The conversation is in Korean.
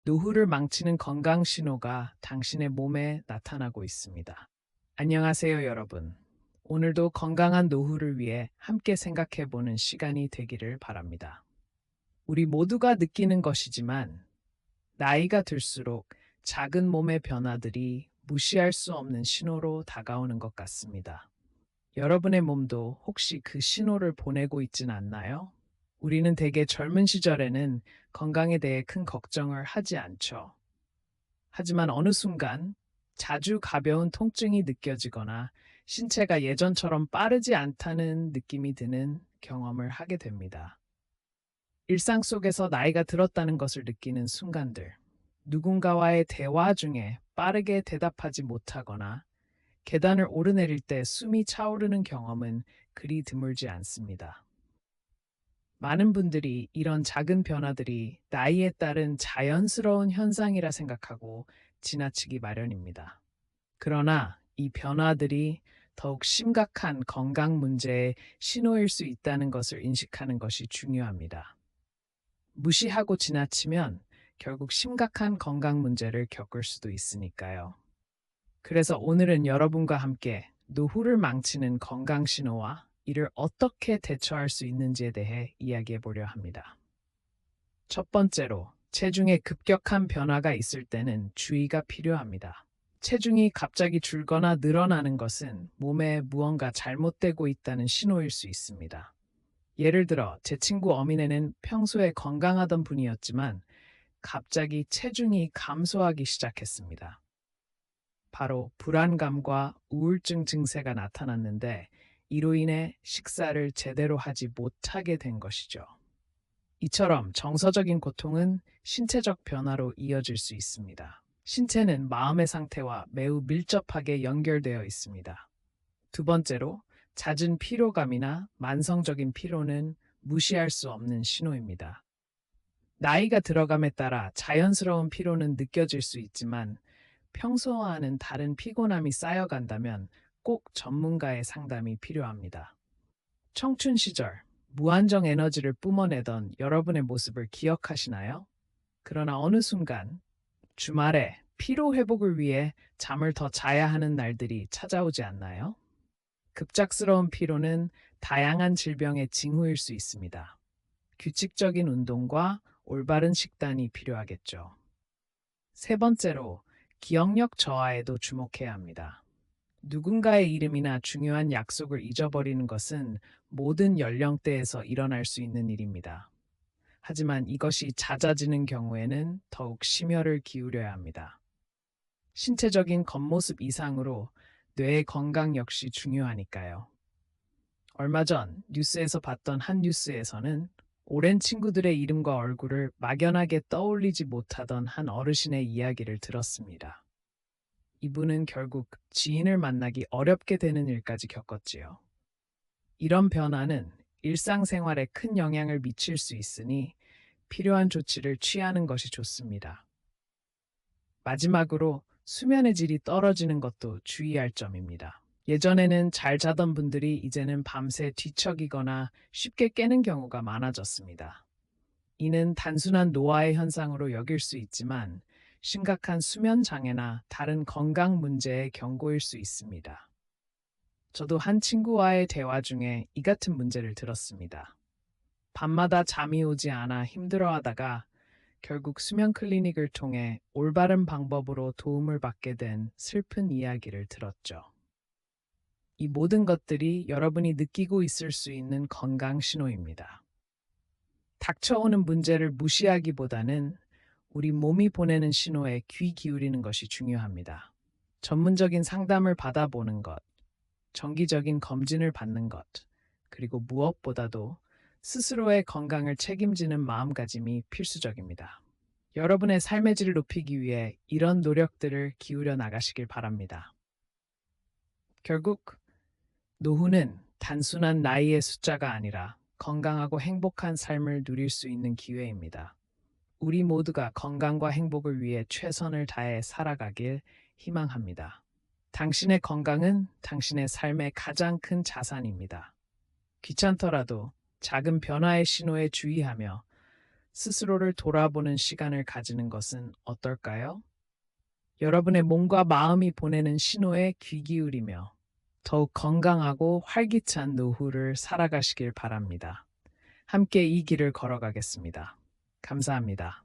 노후를 망치는 건강 신호가 당신의 몸에 나타나고 있습니다. 안녕하세요, 여러분. 오늘도 건강한 노후를 위해 함께 생각해 보는 시간이 되기를 바랍니다. 우리 모두가 느끼는 것이지만 나이가 들수록 작은 몸의 변화들이 무시할 수 없는 신호로 다가오는 것 같습니다. 여러분의 몸도 혹시 그 신호를 보내고 있진 않나요? 우리는 대개 젊은 시절에는 건강에 대해 큰 걱정을 하지 않죠. 하지만 어느 순간 자주 가벼운 통증이 느껴지거나 신체가 예전처럼 빠르지 않다는 느낌이 드는 경험을 하게 됩니다. 일상 속에서 나이가 들었다는 것을 느끼는 순간들, 누군가와의 대화 중에 빠르게 대답하지 못하거나 계단을 오르내릴 때 숨이 차오르는 경험은 그리 드물지 않습니다. 많은 분들이 이런 작은 변화들이 나이에 따른 자연스러운 현상이라 생각하고 지나치기 마련입니다. 그러나 이 변화들이 더욱 심각한 건강 문제의 신호일 수 있다는 것을 인식하는 것이 중요합니다. 무시하고 지나치면 결국 심각한 건강 문제를 겪을 수도 있으니까요. 그래서 오늘은 여러분과 함께 노후를 망치는 건강 신호와 이를 어떻게 대처할 수 있는지에 대해 이야기해 보려 합니다. 첫 번째로, 체중에 급격한 변화가 있을 때는 주의가 필요합니다. 체중이 갑자기 줄거나 늘어나는 것은 몸에 무언가 잘못되고 있다는 신호일 수 있습니다. 예를 들어, 제 친구 어미네는 평소에 건강하던 분이었지만 갑자기 체중이 감소하기 시작했습니다. 바로 불안감과 우울증 증세가 나타났는데 이로 인해 식사를 제대로 하지 못하게 된 것이죠. 이처럼 정서적인 고통은 신체적 변화로 이어질 수 있습니다. 신체는 마음의 상태와 매우 밀접하게 연결되어 있습니다. 두 번째로, 잦은 피로감이나 만성적인 피로는 무시할 수 없는 신호입니다. 나이가 들어감에 따라 자연스러운 피로는 느껴질 수 있지만 평소와는 다른 피곤함이 쌓여간다면 꼭 전문가의 상담이 필요합니다. 청춘 시절, 무한정 에너지를 뿜어내던 여러분의 모습을 기억하시나요? 그러나 어느 순간, 주말에 피로 회복을 위해 잠을 더 자야 하는 날들이 찾아오지 않나요? 급작스러운 피로는 다양한 질병의 징후일 수 있습니다. 규칙적인 운동과 올바른 식단이 필요하겠죠. 세 번째로, 기억력 저하에도 주목해야 합니다. 누군가의 이름이나 중요한 약속을 잊어버리는 것은 모든 연령대에서 일어날 수 있는 일입니다. 하지만 이것이 잦아지는 경우에는 더욱 심혈을 기울여야 합니다. 신체적인 겉모습 이상으로 뇌의 건강 역시 중요하니까요. 얼마 전 뉴스에서 봤던 한 뉴스에서는 오랜 친구들의 이름과 얼굴을 막연하게 떠올리지 못하던 한 어르신의 이야기를 들었습니다. 이분은 결국 지인을 만나기 어렵게 되는 일까지 겪었지요. 이런 변화는 일상생활에 큰 영향을 미칠 수 있으니 필요한 조치를 취하는 것이 좋습니다. 마지막으로, 수면의 질이 떨어지는 것도 주의할 점입니다. 예전에는 잘 자던 분들이 이제는 밤새 뒤척이거나 쉽게 깨는 경우가 많아졌습니다. 이는 단순한 노화의 현상으로 여길 수 있지만 심각한 수면 장애나 다른 건강 문제의 경고일 수 있습니다. 저도 한 친구와의 대화 중에 이 같은 문제를 들었습니다. 밤마다 잠이 오지 않아 힘들어하다가 결국 수면 클리닉을 통해 올바른 방법으로 도움을 받게 된 슬픈 이야기를 들었죠. 이 모든 것들이 여러분이 느끼고 있을 수 있는 건강 신호입니다. 닥쳐오는 문제를 무시하기보다는 우리 몸이 보내는 신호에 귀 기울이는 것이 중요합니다. 전문적인 상담을 받아보는 것, 정기적인 검진을 받는 것, 그리고 무엇보다도 스스로의 건강을 책임지는 마음가짐이 필수적입니다. 여러분의 삶의 질을 높이기 위해 이런 노력들을 기울여 나가시길 바랍니다. 결국 노후는 단순한 나이의 숫자가 아니라 건강하고 행복한 삶을 누릴 수 있는 기회입니다. 우리 모두가 건강과 행복을 위해 최선을 다해 살아가길 희망합니다. 당신의 건강은 당신의 삶의 가장 큰 자산입니다. 귀찮더라도 작은 변화의 신호에 주의하며 스스로를 돌아보는 시간을 가지는 것은 어떨까요? 여러분의 몸과 마음이 보내는 신호에 귀 기울이며 더욱 건강하고 활기찬 노후를 살아가시길 바랍니다. 함께 이 길을 걸어가겠습니다. 감사합니다.